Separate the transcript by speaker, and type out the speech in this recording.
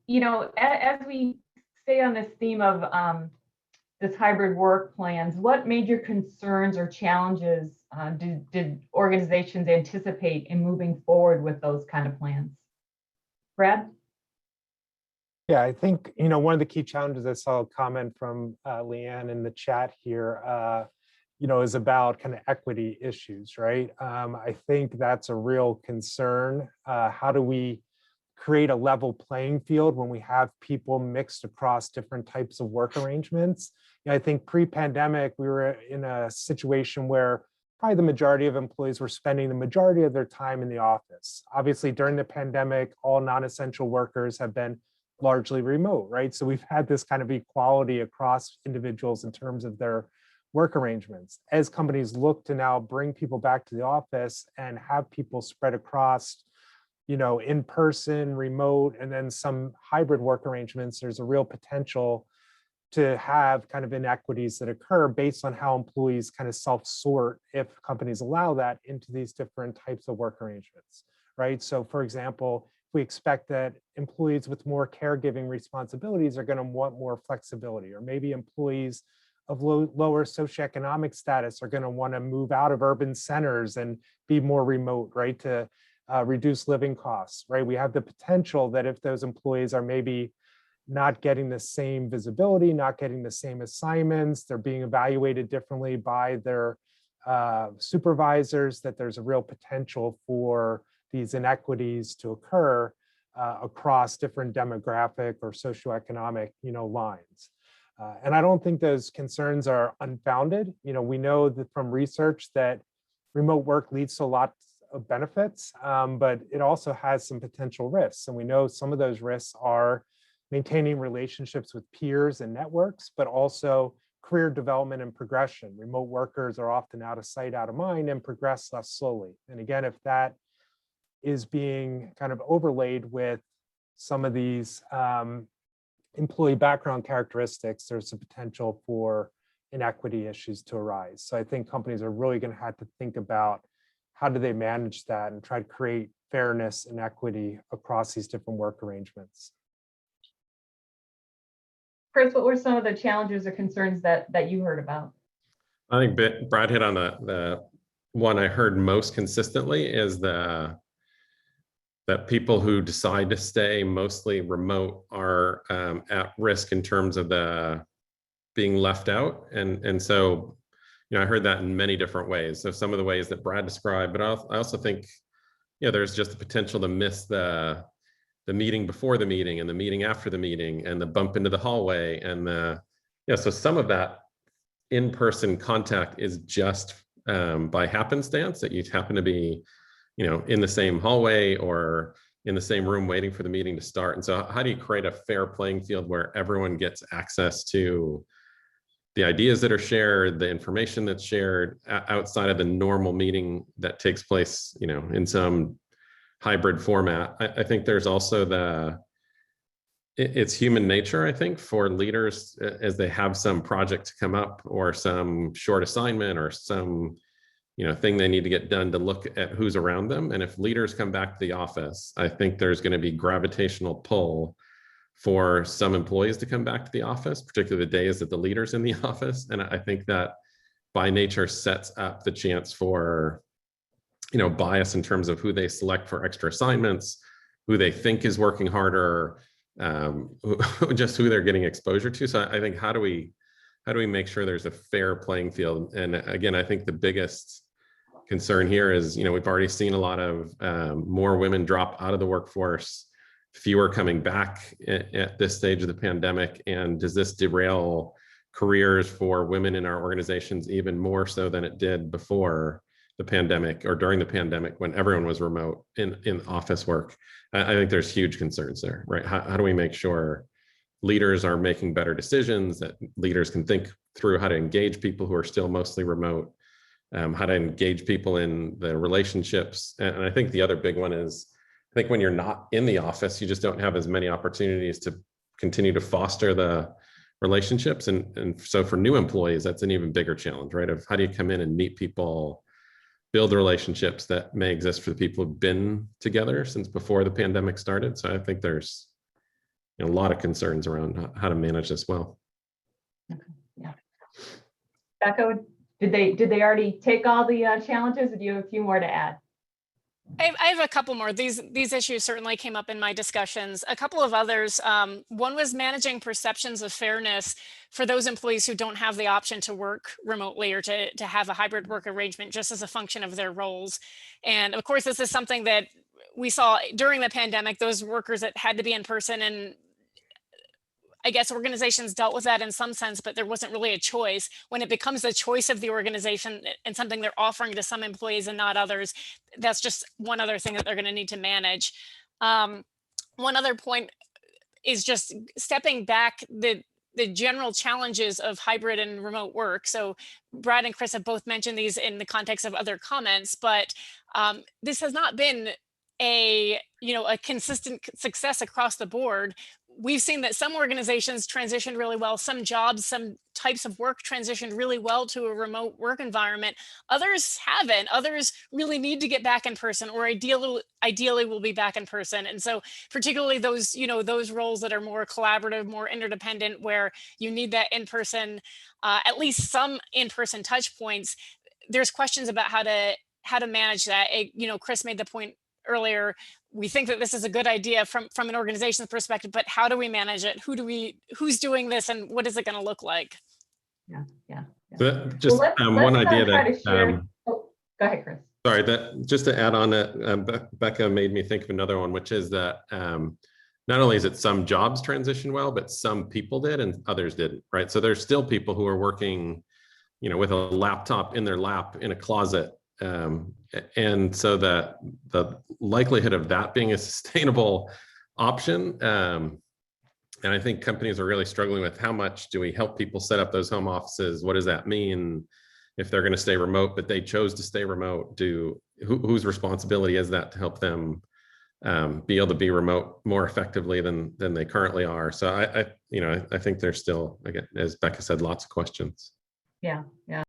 Speaker 1: as we stay on this theme of this hybrid work plans, what major concerns or challenges did organizations anticipate in moving forward with those kind of plans? Brad?
Speaker 2: Yeah, I think, one of the key challenges, I saw a comment from Leanne in the chat here, is about kind of equity issues, right? I think that's a real concern. How do we create a level playing field when we have people mixed across different types of work arrangements? I think pre-pandemic, we were in a situation where probably the majority of employees were spending the majority of their time in the office. Obviously, during the pandemic, all non-essential workers have been largely remote, right? So we've had this kind of equality across individuals in terms of their work arrangements. As companies look to now bring people back to the office and have people spread across, in person, remote, and then some hybrid work arrangements, there's a real potential to have kind of inequities that occur based on how employees kind of self-sort, if companies allow that, into these different types of work arrangements, right? So for example, we expect that employees with more caregiving responsibilities are going to want more flexibility, or maybe employees of lower socioeconomic status are going to want to move out of urban centers and be more remote, right, to reduce living costs, right? We have the potential that if those employees are maybe not getting the same visibility, not getting the same assignments, they're being evaluated differently by their supervisors, that there's a real potential for these inequities to occur across different demographic or socioeconomic, lines. And I don't think those concerns are unfounded. We know that from research that remote work leads to lots of benefits, but it also has some potential risks. And we know some of those risks are maintaining relationships with peers and networks, but also career development and progression. Remote workers are often out of sight, out of mind, and progress less slowly. And again, if that is being kind of overlaid with some of these employee background characteristics, there's a potential for inequity issues to arise. So I think companies are really going to have to think about how do they manage that and try to create fairness and equity across these different work arrangements.
Speaker 1: Chris, what were some of the challenges or concerns that you heard about?
Speaker 3: I think Brad hit on the one I heard most consistently is that people who decide to stay mostly remote are at risk in terms of the being left out. And so, I heard that in many different ways. So some of the ways that Brad described, but I also think, there's just the potential to miss the meeting before the meeting and the meeting after the meeting and the bump into the hallway and so some of that in-person contact is just by happenstance that you happen to be in the same hallway or in the same room waiting for the meeting to start. And so how do you create a fair playing field where everyone gets access to the ideas that are shared, the information that's shared outside of the normal meeting that takes place, in some hybrid format? I think there's also it's human nature, I think, for leaders as they have some project to come up or some short assignment or some thing they need to get done to look at who's around them. And if leaders come back to the office, I think there's going to be gravitational pull for some employees to come back to the office, particularly the days that the leader's in the office. And I think that by nature sets up the chance for bias in terms of who they select for extra assignments, who they think is working harder, just who they're getting exposure to. So I think how do we make sure there's a fair playing field? And again, I think the biggest concern here is, we've already seen a lot of more women drop out of the workforce, fewer coming back at this stage of the pandemic. And does this derail careers for women in our organizations even more so than it did before the pandemic or during the pandemic when everyone was remote in office work? I think there's huge concerns there, right? How do we make sure leaders are making better decisions, that leaders can think through how to engage people who are still mostly remote, how to engage people in the relationships? And I think the other big one is, I think when you're not in the office, you just don't have as many opportunities to continue to foster the relationships. And so for new employees, that's an even bigger challenge, right? Of how do you come in and meet people, build relationships that may exist for the people who've been together since before the pandemic started. So I think there's a lot of concerns around how to manage this well.
Speaker 1: Yeah. Becca, did they already take all the challenges, or do you have a few more to add?
Speaker 4: I have a couple more. These issues certainly came up in my discussions. A couple of others. One was managing perceptions of fairness for those employees who don't have the option to work remotely or to have a hybrid work arrangement just as a function of their roles. And of course, this is something that we saw during the pandemic, those workers that had to be in person, and I guess organizations dealt with that in some sense, but there wasn't really a choice. When it becomes the choice of the organization and something they're offering to some employees and not others, that's just one other thing that they're going to need to manage. One other point is just stepping back, the general challenges of hybrid and remote work. So Brad and Chris have both mentioned these in the context of other comments, but this has not been a consistent success across the board. We've seen that some organizations transitioned really well, some jobs, some types of work transitioned really well to a remote work environment. Others haven't. Others really need to get back in person, or ideally will be back in person. And so particularly those, those roles that are more collaborative, more interdependent, where you need that in-person, at least some in-person touch points, there's questions about how to manage that. Chris made the point earlier, we think that this is a good idea from an organization's perspective, but how do we manage it? Who's doing this, and what is it going to look like?
Speaker 1: Yeah.
Speaker 3: Just one idea that,
Speaker 1: go ahead, Chris.
Speaker 3: Sorry, that just to add on that, Becca made me think of another one, which is that not only is it some jobs transition well, but some people did and others didn't, right? So there's still people who are working, with a laptop in their lap in a closet. And so that the likelihood of that being a sustainable option, and I think companies are really struggling with how much do we help people set up those home offices? What does that mean if they're going to stay remote, but they chose to stay remote? Whose responsibility is that to help them be able to be remote more effectively than they currently are? So I think there's still, again, as Becca said, lots of questions.
Speaker 1: Yeah.